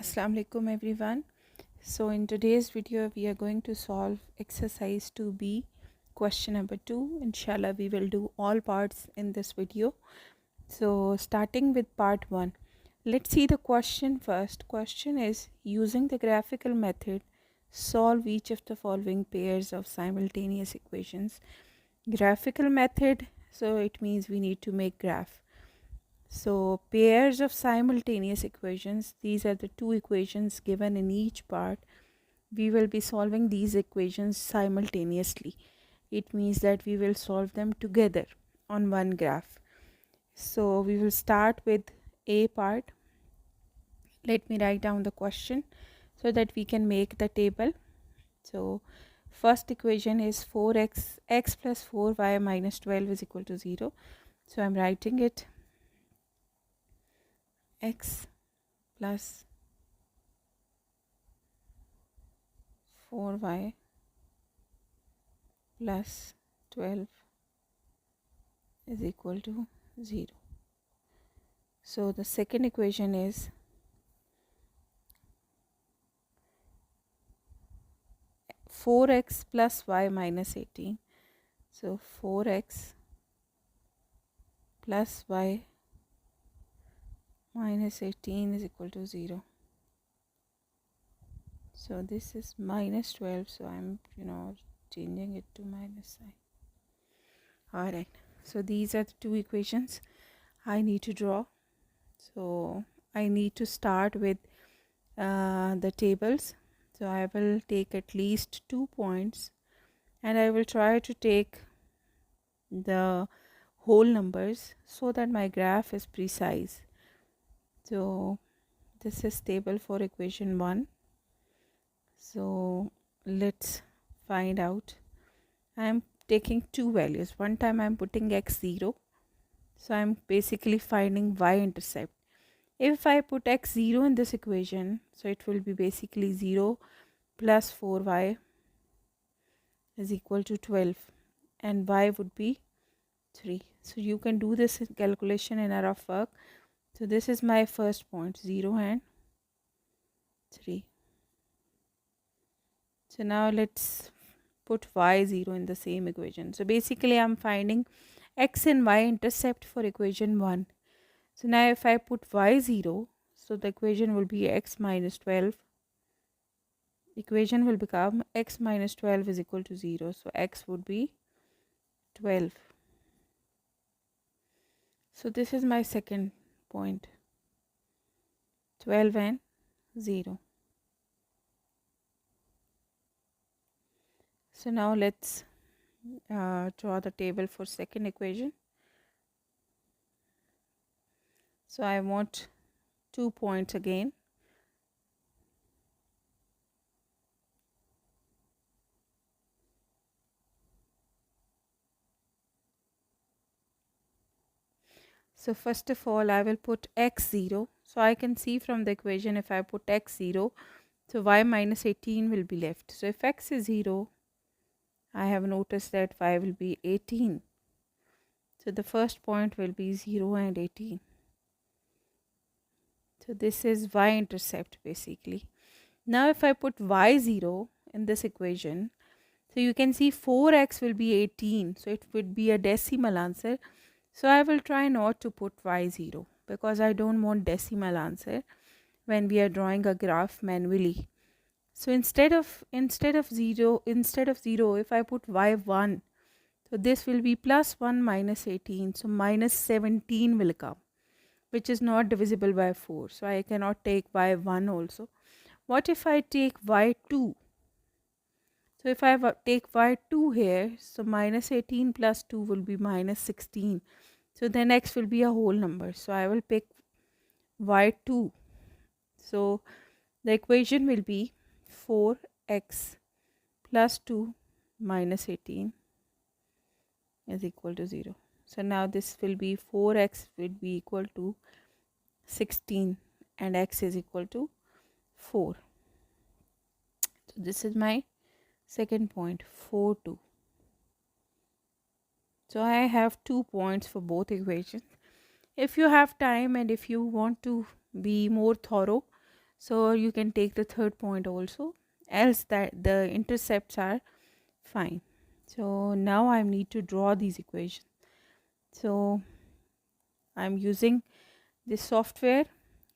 Assalamu alaikum everyone. So in today's video we are going to solve exercise 2b question number 2. Inshallah we will do all parts in this video. So starting with part 1. Let's see the question first. Question is, using the graphical method, solve each of the following pairs of simultaneous equations. Graphical method, so it means we need to make graph. So pairs of simultaneous equations, these are the two equations given in each part. We will be solving these equations simultaneously. It means that we will solve them together on one graph. So we will start with A part. Let me write down the question so that we can make the table. So first equation is 4x plus 4y minus 12 is equal to 0. So I'm writing it x plus 4y plus 12 is equal to 0. So the second equation is 4x plus y minus 18. So 4x plus y minus 18 is equal to 0. So this is minus 12, so I'm changing it to minus sign. Alright, so these are the two equations I need to draw. So I need to start with the tables. So I will take at least 2 points and I will try to take the whole numbers so that my graph is precise. So this is table for equation 1. So let's find out. I am taking two values. One time I am putting x0. So I am basically finding y-intercept. If I put x0 in this equation, so it will be basically 0 plus 4y is equal to 12 and y would be 3. So you can do this calculation in a rough work. So this is my first point, 0 and 3. So now let's put y0 in the same equation. So basically I'm finding x and y intercept for equation 1. So now if I put y0, so the equation will be x minus 12. Equation will become x minus 12 is equal to 0. So x would be 12. So this is my second point, 12 and 0. So now let's draw the table for second equation. So I want 2 points again. So first of all I will put x0. So I can see from the equation, if I put x0, so y minus 18 will be left. So if x is 0, I have noticed that y will be 18. So the first point will be 0 and 18. So this is y-intercept basically. Now if I put y0 in this equation, so you can see 4x will be 18. So it would be a decimal answer. So I will try not to put y0 because I don't want decimal answer when we are drawing a graph manually. So instead of 0, if I put y1, so this will be plus 1 minus 18. So minus 17 will come, which is not divisible by 4. So I cannot take y1 also. What if I take y2? So if I take y2 here, so minus 18 plus 2 will be minus 16. So then x will be a whole number. So I will pick y2. So the equation will be 4x plus 2 minus 18 is equal to 0. So now this will be 4x will be equal to 16 and x is equal to 4. So this is my second point, 4, 2. So I have 2 points for both equations. If you have time and if you want to be more thorough, So you can take the third point also, else that the intercepts are fine. So now I need to draw these equations. So I'm using this software,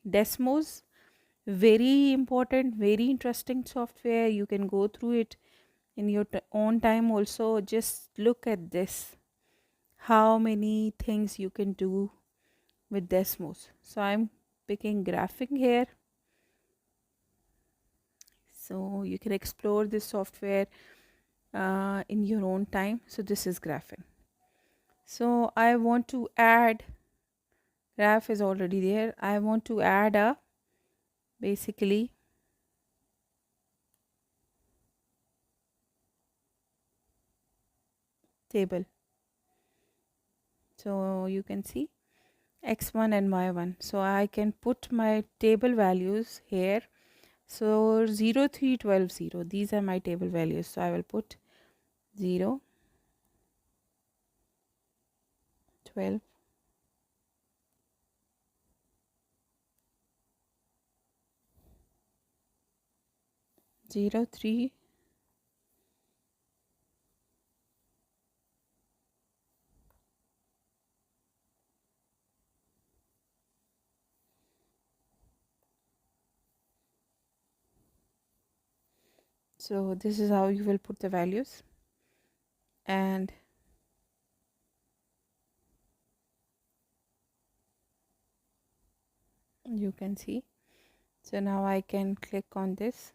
Desmos. Very important, very interesting software. You can go through it in your own time also. Just look at this, how many things you can do with Desmos. So I'm picking graphing here. So you can explore this software in your own time. So this is graphing. So I want to add, graph is already there. I want to add a basically table. So you can see x1 and y1. So I can put my table values here. So 0, 3, 12, 0. These are my table values. So I will put 0, 12, 0, 3. So this is how you will put the values. And you can see. So now I can click on this.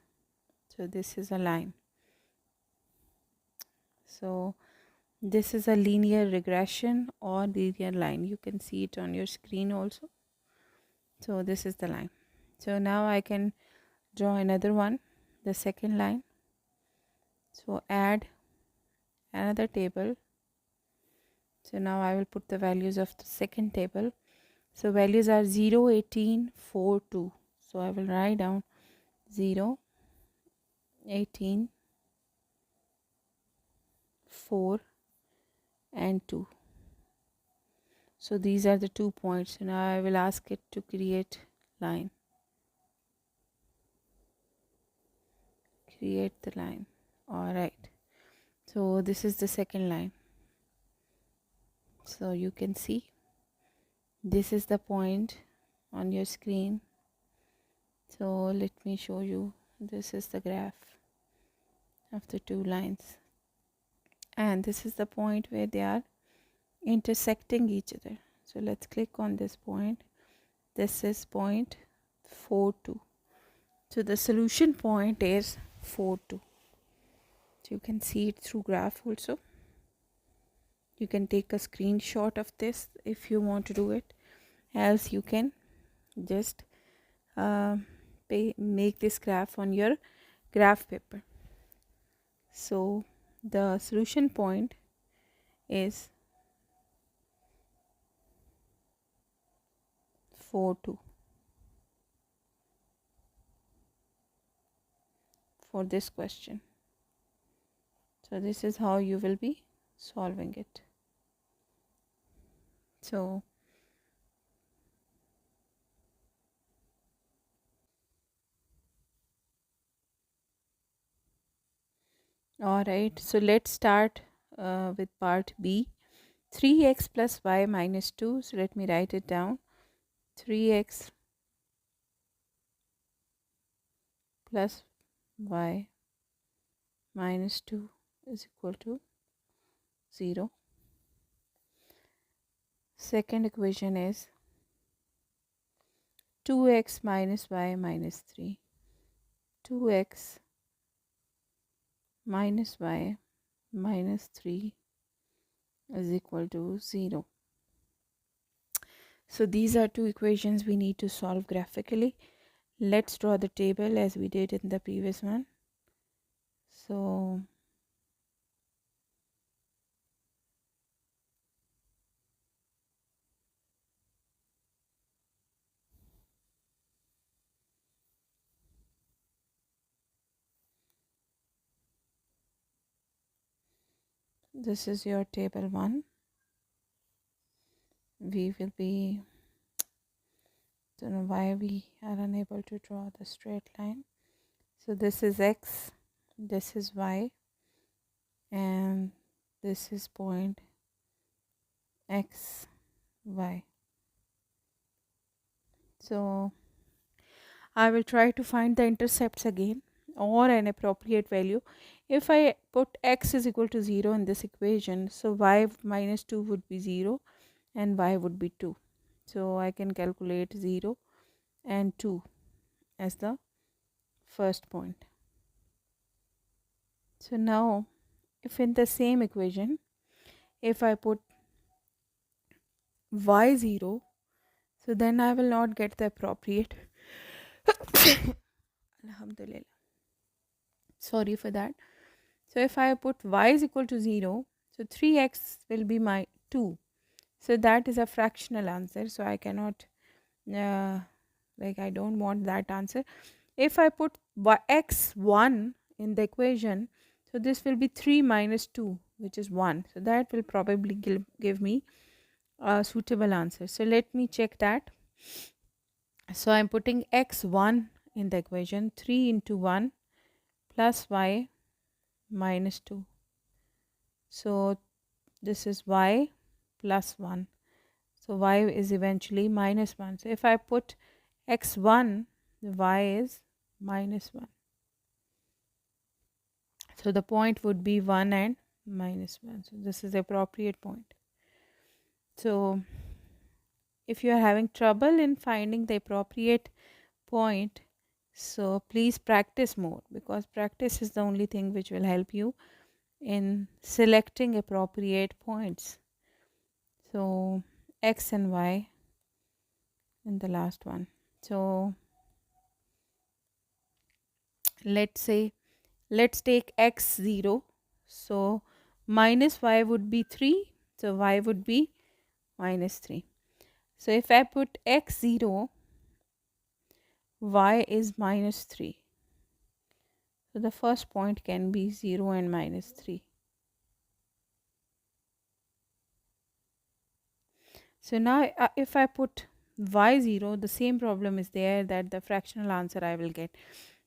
So this is a line. So this is a linear regression or linear line. You can see it on your screen also. So this is the line. So now I can draw another one, the second line. So add another table. So now I will put the values of the second table. So values are 0, 18, 4, 2. So I will write down 0, 18, 4 and 2. So these are the 2 points. So now I will ask it to create line. Create the line. Alright. So this is the second line. So you can see this is the point on your screen. So let me show you. This is the graph of the two lines. And this is the point where they are intersecting each other. So let's click on this point. This is point 4, 2. So the solution point is 4, 2. So you can see it through graph also. You can take a screenshot of this if you want to do it. Else you can just make this graph on your graph paper. So the solution point is 4, 2 for this question. So this is how you will be solving it. So alright, so let's start with part B. 3x plus y minus 2. So let me write it down. 3x plus y minus 2 is equal to 0. Second equation is 2x minus y minus 3. 2x minus y minus 3 is equal to 0. So these are two equations we need to solve graphically. Let's draw the table as we did in the previous one. So this is your table 1. We will be Don't know why we are unable to draw the straight line. So this is x, this is y, and this is point x, y. So I will try to find the intercepts again or an appropriate value. If I put x is equal to 0 in this equation, so y minus 2 would be 0 and y would be 2. So I can calculate 0 and 2 as the first point. So now if in the same equation, if I put y0, so then I will not get the appropriate. Alhamdulillah. Sorry for that. So if I put y is equal to 0, so 3x will be my 2. So that is a fractional answer. So I cannot, I don't want that answer. If I put x1 in the equation, so this will be 3 minus 2, which is 1. So that will probably give me a suitable answer. So let me check that. So I'm putting x1 in the equation, 3 into 1 plus y minus 2. So this is y plus 1. So y is eventually minus 1. So if I put x1, y is minus 1. So the point would be 1 and minus 1. So this is the appropriate point. So if you are having trouble in finding the appropriate point, so please practice more, because practice is the only thing which will help you in selecting appropriate points. So x and y in the last one. So let's take x0. So minus y would be 3. So y would be minus 3. So if I put x0, y is minus 3. So the first point can be 0 and minus 3. So now if I put y0, the same problem is there, that the fractional answer I will get.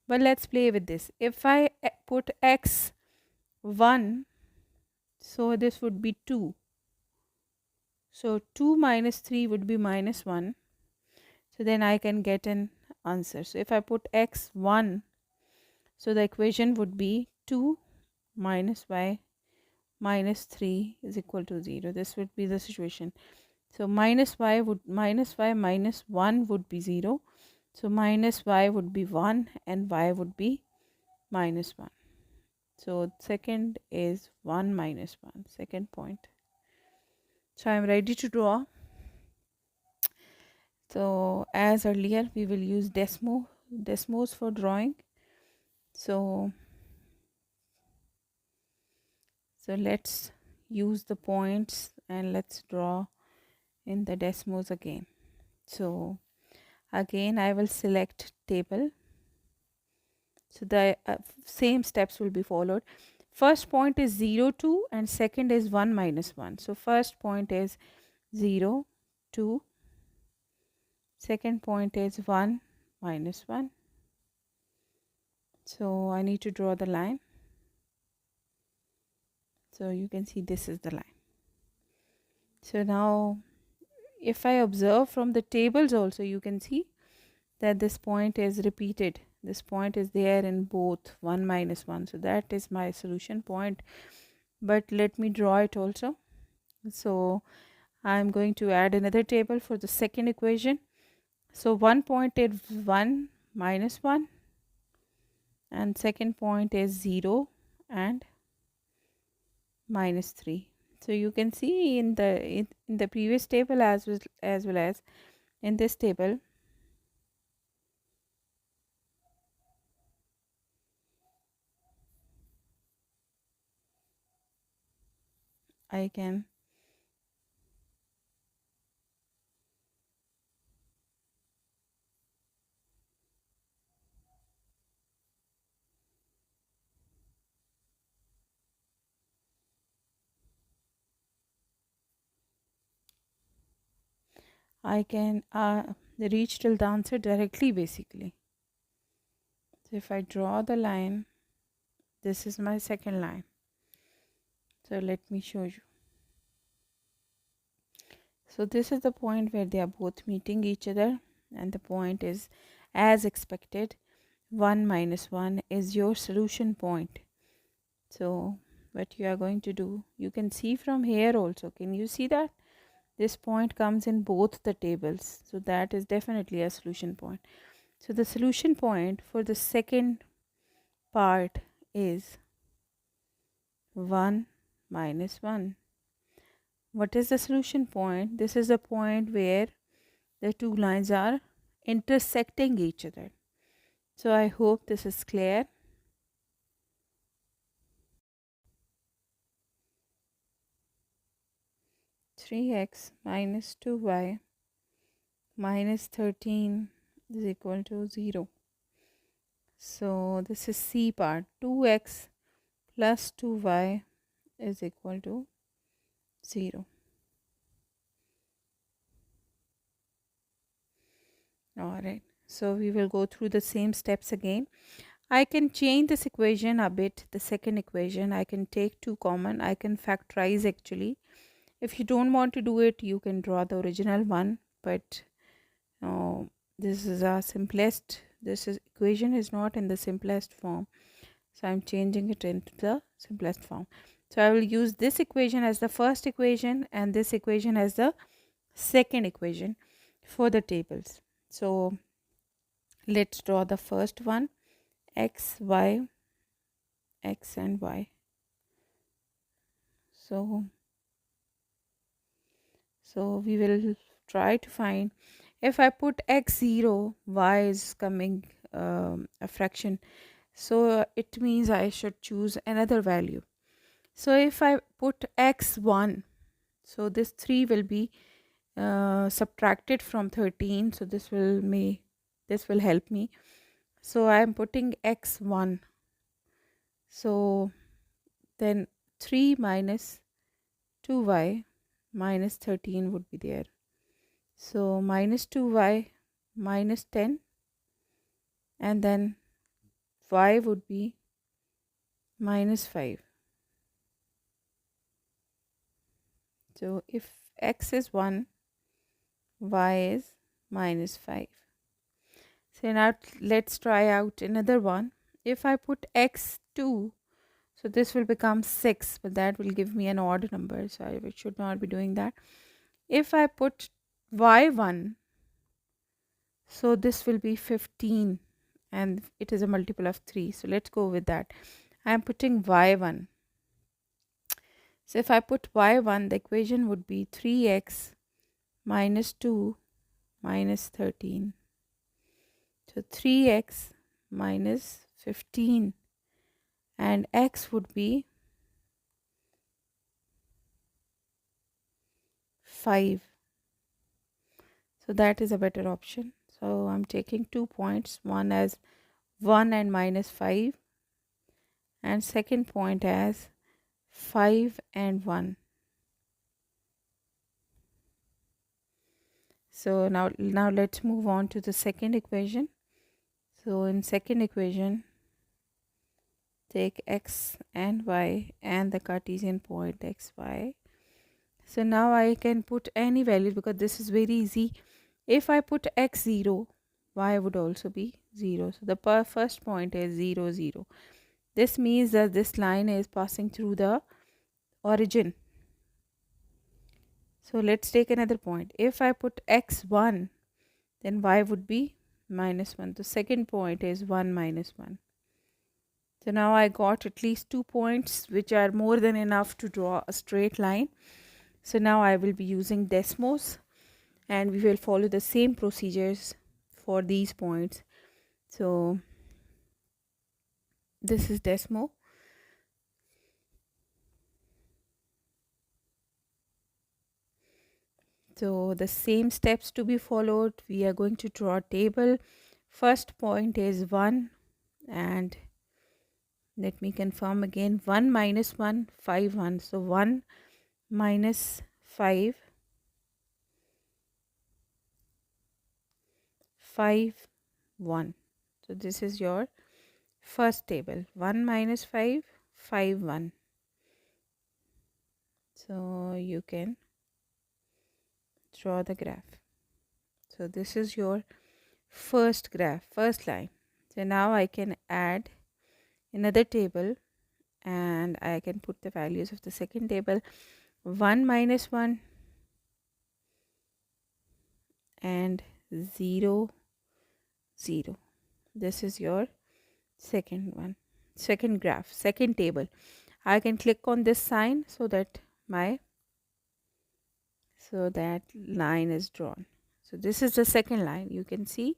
But let's play with this. If I put x1, so this would be 2. So 2 minus 3 would be minus 1. So then I can get an answer. So if I put x1, so the equation would be 2 minus y minus 3 is equal to 0. This would be the situation. So minus y minus 1 would be 0. So minus y would be 1 and y would be minus 1. So second is 1 minus 1, second point. So I am ready to draw. So as earlier, we will use Desmos for drawing. So let's use the points and let's draw in the Desmos again. So again I will select table. So the same steps will be followed. First point is 0, 2 and second is 1 minus 1. So first point is 0, 2. Second point is 1 minus 1. So I need to draw the line. So you can see this is the line. So now if I observe from the tables also, you can see that this point is repeated. This point is there in both 1 minus 1. So that is my solution point. But let me draw it also. So I'm going to add another table for the second equation. So one point is 1 minus 1 and second point is 0 and minus 3. So you can see in the previous table as well as in this table, I can I can reach till the answer directly basically. So if I draw the line, this is my second line. So let me show you. So this is the point where they are both meeting each other, and the point is as expected 1 minus 1 is your solution point. So what you are going to do, you can see from here also, can you see that this point comes in both the tables? So that is definitely a solution point. So the solution point for the second part is 1 minus 1. What is the solution point? This is a point where the two lines are intersecting each other. So I hope this is clear. Three x minus 2y minus 13 is equal to 0. So this is C part. 2x plus 2y is equal to 0. Alright, so we will go through the same steps again. I can change this equation a bit. The second equation, I can take 2 common. I can factorize actually. If you don't want to do it, you can draw the original one. But this is a simplest. Equation is not in the simplest form. So I'm changing it into the simplest form. So I will use this equation as the first equation and this equation as the second equation for the tables. So let's draw the first one, x, y, x and y. So we will try to find, if I put x0, y is coming a fraction. So it means I should choose another value. So if I put x1, so this 3 will be subtracted from 13. So this will help me. So I am putting x1. So then 3 minus 2y minus 13 would be there. So minus 2y minus 10, and then y would be minus 5. So if x is 1, y is minus 5. So now let's try out another one. If I put x2, so this will become 6, but that will give me an odd number, so I should not be doing that. If I put y1, so this will be 15, and it is a multiple of 3. So let's go with that. I am putting y1. So if I put y1, the equation would be 3x minus 2 minus 13. So 3x minus 15, and x would be 5. So that is a better option. So I'm taking 2 points, one as 1 and minus 5, and second point as 5 and 1. So now let's move on to the second equation. So in second equation, take x and y and the Cartesian point xy. So now I can put any value because this is very easy. If I put x0, y would also be 0. So the first point is 0, 0. This means that this line is passing through the origin. So let's take another point. If I put x1, then y would be minus 1. The second point is 1 minus 1. So now I got at least 2 points, which are more than enough to draw a straight line. So now I will be using Desmos, and we will follow the same procedures for these points. So this is Desmo. So the same steps to be followed. We are going to draw a table. First point is 1, and let me confirm again, 1 minus 1, 5, 1. So 1 minus 5 5, 1. So this is your first table. 1 minus 5, 5, 1. So you can draw the graph. So this is your first graph, first line. So now I can add another table and I can put the values of the second table. 1 minus 1 and 0, 0. This is your second one, second graph, second table. I can click on this sign so that line is drawn. So this is the second line, you can see.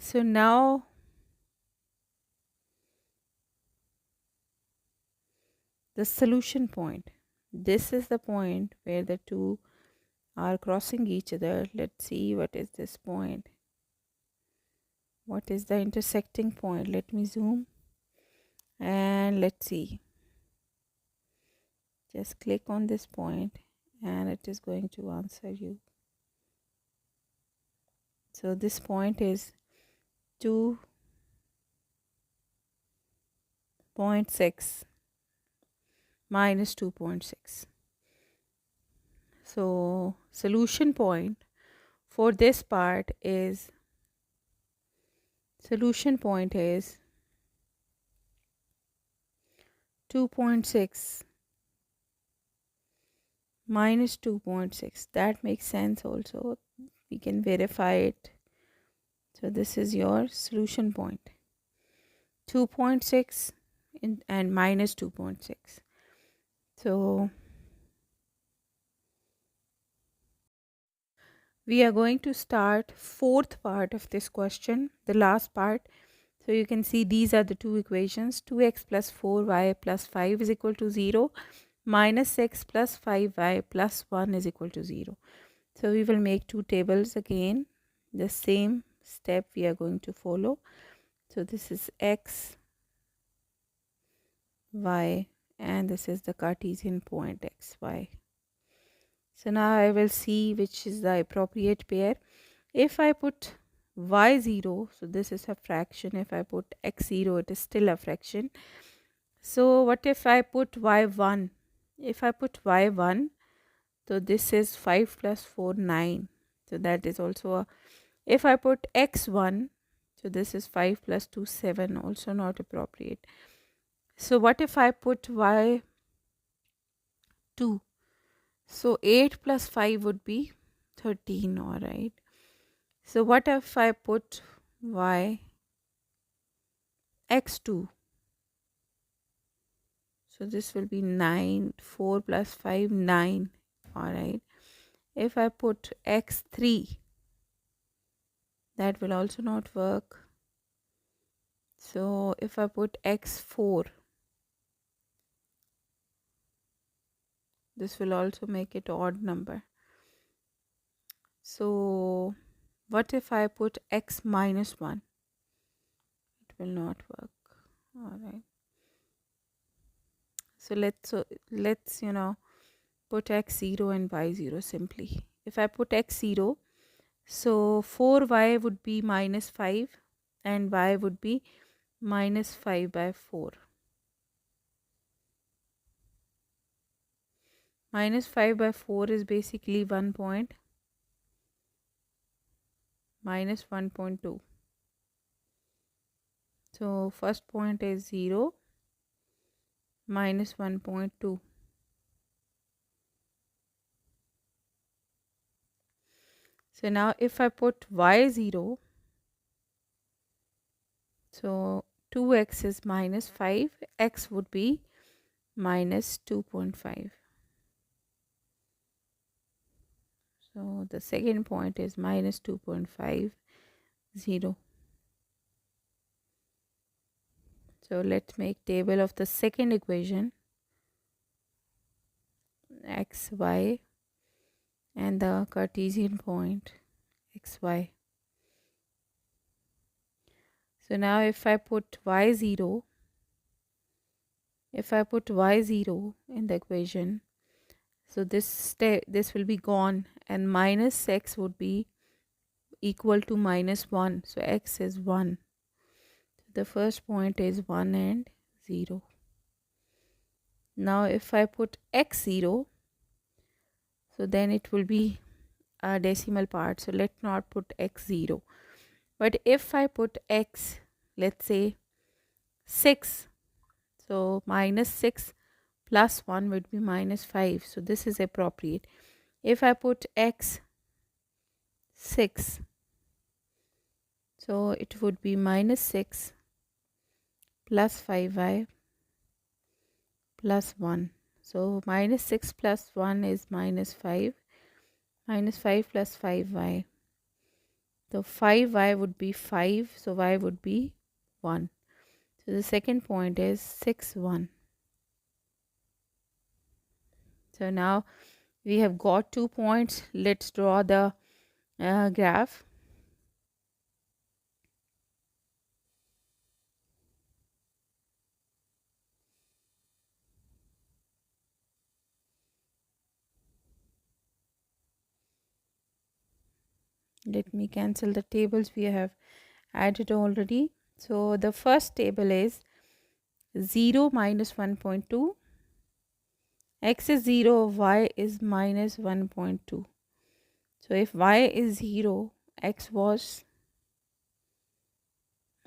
So now the solution point. This is the point where the two are crossing each other. Let's see what is this point. What is the intersecting point? Let me zoom and let's see. Just click on this point and it is going to answer you. So this point is 2.6 minus 2.6. So solution point for this part is 2.6 minus 2.6. That makes sense also. We can verify it. So this is your solution point. 2.6 and minus 2.6. So we are going to start fourth part of this question, the last part. So you can see these are the two equations. 2x plus 4y plus 5 is equal to 0. Minus x plus 5y plus 1 is equal to 0. So we will make two tables again. The same step we are going to follow. So this is x, y, and this is the Cartesian point x, y. So now I will see which is the appropriate pair. If I put y0, so this is a fraction. If I put x0, it is still a fraction. So what if I put y1? If I put y1, so this is 5 plus 4, 9. So that is also a. If I put x1, so this is 5 plus 2, 7, also not appropriate. So what if I put y2? So 8 plus 5 would be 13, all right. So what if I put x2? So this will be 9, 4 plus 5, 9, all right. If I put x3, that will also not work. So if I put x4, this will also make it odd number. So what if I put x minus 1? It will not work. All right. So let's put x0 and y0 simply. If I put x0, so 4y would be minus 5 and y would be minus 5 by 4. Minus 5 by 4 is basically 1 point. Minus 1.2. So first point is 0 minus 1.2. So now if I put y0, so 2x is minus 5, x would be minus 2.5. So the second point is minus 2.5, 0. So let's make table of the second equation, x, y, and the Cartesian point, x, y. So now if I put y0, in the equation, so this will be gone and minus x would be equal to -1. So x is 1. The first point is 1 and 0. Now if I put x0, so then it will be a decimal part. So let's not put x0. But if I put x, let's say 6, so -6 plus 1 would be -5. So this is appropriate. If I put x 6, so it would be -6 plus 5y plus 1. So -6 plus 1 is -5. -5 plus 5y. So 5y would be 5. So y would be 1. So the second point is 6, 1. So now we have got 2 points. Let's draw the graph. Let me cancel the tables we have added already. So the first table is 0 minus 1.2. X is 0, y is minus 1.2. So if y is 0, x was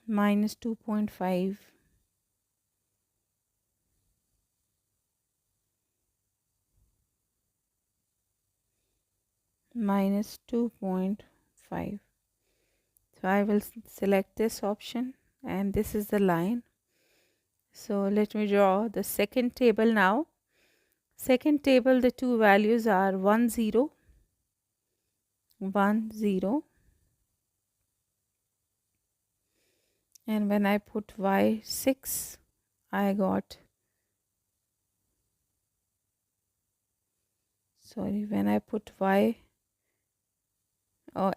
minus 2.5. Minus 2.5. So I will select this option, and this is the line. So let me draw the second table now. Second table, the two values are 1, 0, 1, 0. And when I put y6, I got, when I put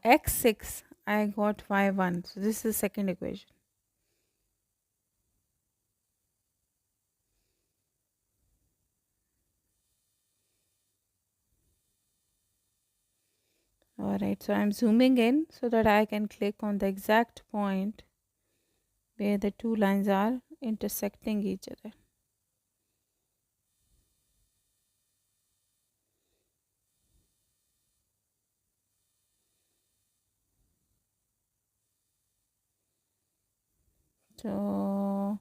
x6, I got y1. So this is the second equation. Alright, so I'm zooming in so that I can click on the exact point where the two lines are intersecting each other. So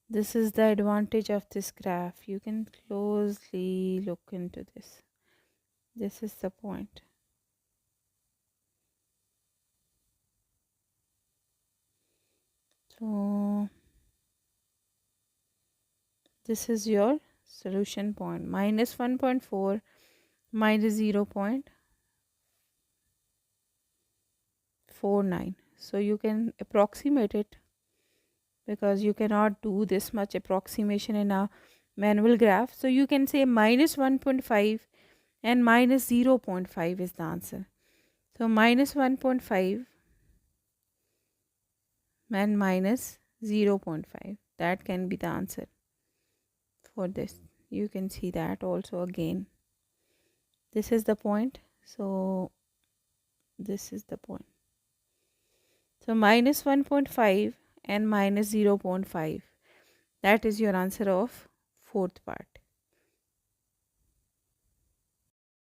this is the advantage of this graph. You can closely look into this. This is the point. So this is your solution point. Minus 1.4 minus 0.49. So you can approximate it, because you cannot do this much approximation in a manual graph. So you can say minus 1.5 and minus 0.5 is the answer. So minus 1.5 and minus 0.5, that can be the answer for this. You can see that also again. This is the point. So this is the point. So minus 1.5 and minus 0.5. That is your answer of fourth part.